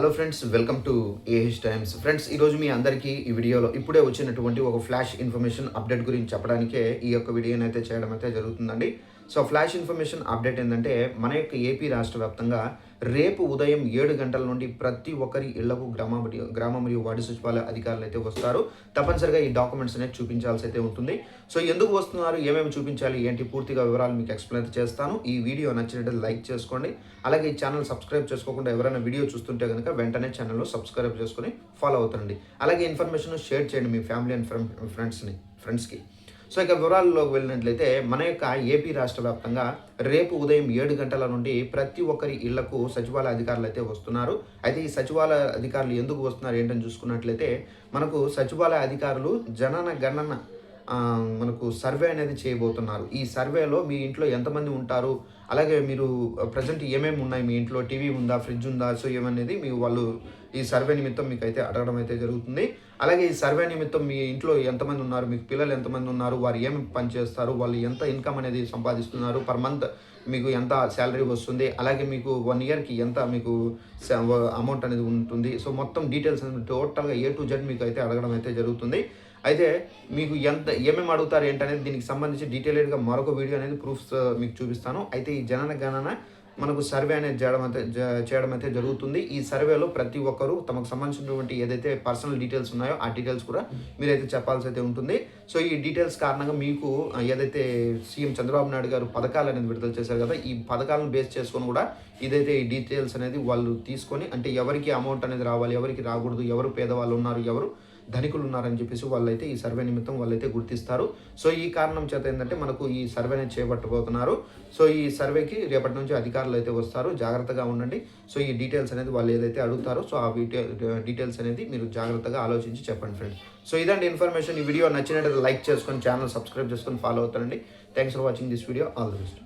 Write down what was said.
Hello friends, welcome to AH times. Friends, ఈరోజు మీ అందరికీ ఈ వీడియోలో ఇప్పుడే వచ్చినటువంటి ఒక ఫ్లాష్ ఇన్ఫర్మేషన్ అప్డేట్ గురించి చెప్పడానికే ఈ యొక్క వీడియోని అయితే చేయడం అయితే జరుగుతుందండి. సో ఫ్లాష్ ఇన్ఫర్మేషన్ అప్డేట్ ఏంటంటే, మన యొక్క ఏపీ రాష్ట్ర వ్యాప్తంగా రేపు ఉదయం 7 గంటల నుండి ప్రతి ఒక్కరి ఇళ్లకు గ్రామ మరియు వార్డు సచివాలయ అధికారులు అయితే వస్తారు. తప్పనిసరిగా ఈ డాక్యుమెంట్స్ అనేది చూపించాల్సి అయితే ఉంటుంది. సో ఎందుకు వస్తున్నారు, ఏమేమి చూపించాలి, ఏంటి పూర్తిగా వివరాలు మీకు ఎక్స్ప్లెయిన్ చేస్తాను. ఈ వీడియో నచ్చినట్లయితే లైక్ చేసుకోండి. అలాగే ఈ ఛానల్ సబ్స్క్రైబ్ చేసుకోకుండా ఎవరైనా వీడియో చూస్తుంటే కనుక వెంటనే ఛానల్లో సబ్స్క్రైబ్ చేసుకొని ఫాలో అవుతుండండి. అలాగే ఇన్ఫర్మేషన్ షేర్ చేయండి మీ ఫ్యామిలీ అండ్ ఫ్రెండ్స్కి. సో ఇక వివరాల్లోకి వెళ్ళినట్లయితే, మన యొక్క ఏపీ రాష్ట్ర వ్యాప్తంగా రేపు ఉదయం 7 గంటల నుండి ప్రతి ఒక్కరి ఇళ్లకు సచివాలయ అధికారులు అయితే వస్తున్నారు. అయితే ఈ సచివాలయ అధికారులు ఎందుకు వస్తున్నారు ఏంటని చూసుకున్నట్లయితే, మనకు సచివాలయ అధికారులు జనన గణన మనకు సర్వే అనేది చేయబోతున్నారు. ఈ సర్వేలో మీ ఇంట్లో ఎంతమంది ఉంటారు, అలాగే మీరు ప్రజెంట్ ఏమేమి ఉన్నాయి, మీ ఇంట్లో టీవీ ఉందా, ఫ్రిడ్జ్ ఉందా, సో ఏమనేది వాళ్ళు ఈ సర్వే నిమిత్తం మీకు అయితే అడగడం అయితే జరుగుతుంది. అలాగే ఈ సర్వే నిమిత్తం మీ ఇంట్లో ఎంతమంది ఉన్నారు, మీకు పిల్లలు ఎంతమంది ఉన్నారు, వారు ఏమి పని చేస్తారు, వాళ్ళు ఎంత ఇన్కమ్ అనేది సంపాదిస్తున్నారు, పర్ మంత్ మీకు ఎంత శాలరీ వస్తుంది, అలాగే మీకు 1 ఇయర్కి ఎంత మీకు అమౌంట్ అనేది ఉంటుంది. సో మొత్తం డీటెయిల్స్ అనేది టోటల్గా A to Z మీకు అయితే అడగడం అయితే జరుగుతుంది. అయితే మీకు ఏమేమి అడుగుతారు ఏంటనేది దీనికి సంబంధించి డీటెయిల్డ్గా మరొక వీడియో అనేది ప్రూఫ్స్ మీకు చూపిస్తాను. అయితే ఈ జనగణన మనకు సర్వే అనేది చేయడం అయితే జరుగుతుంది. ఈ సర్వేలో ప్రతి ఒక్కరూ తమకు సంబంధించినటువంటి ఏదైతే పర్సనల్ డీటెయిల్స్ ఉన్నాయో ఆ డీటెయిల్స్ కూడా మీరైతే చెప్పాల్సి అయితే ఉంటుంది. సో ఈ డీటెయిల్స్ కారణంగా మీకు ఏదైతే సీఎం చంద్రబాబు నాయుడు గారు పథకాలు అనేది విడుదల చేశారు కదా, ఈ పథకాలను బేస్ చేసుకొని కూడా ఇదైతే ఈ డీటెయిల్స్ అనేది వాళ్ళు తీసుకొని, అంటే ఎవరికి అమౌంట్ అనేది రావాలి, ఎవరికి రాకూడదు, ఎవరు పేదవాళ్ళు ఉన్నారు, ఎవరు ధనికులు ఉన్నారని చెప్పేసి వాళ్ళైతే ఈ సర్వే నిమిత్తం వాళ్ళైతే గుర్తిస్తారు. సో ఈ కారణం చేత ఏంటంటే మనకు ఈ సర్వేని చేపట్టబోతున్నారు. సో ఈ సర్వేకి రేపటి నుంచి అధికారులు అయితే వస్తారు. జాగ్రత్తగా ఉండండి. సో ఈ డీటెయిల్స్ అనేది వాళ్ళు ఏదైతే అడుగుతారో సో ఆ డీటెయిల్స్ అనేది మీరు జాగ్రత్తగా ఆలోచించి చెప్పండి ఫ్రెండ్స్. సో ఇదండి ఇన్ఫర్మేషన్. ఈ వీడియో నచ్చినట్లయితే లైక్ చేసుకొని ఛానల్ సబ్స్క్రైబ్ చేసుకొని ఫాలో అవుతారండి. Thanks for watching this video. All the best.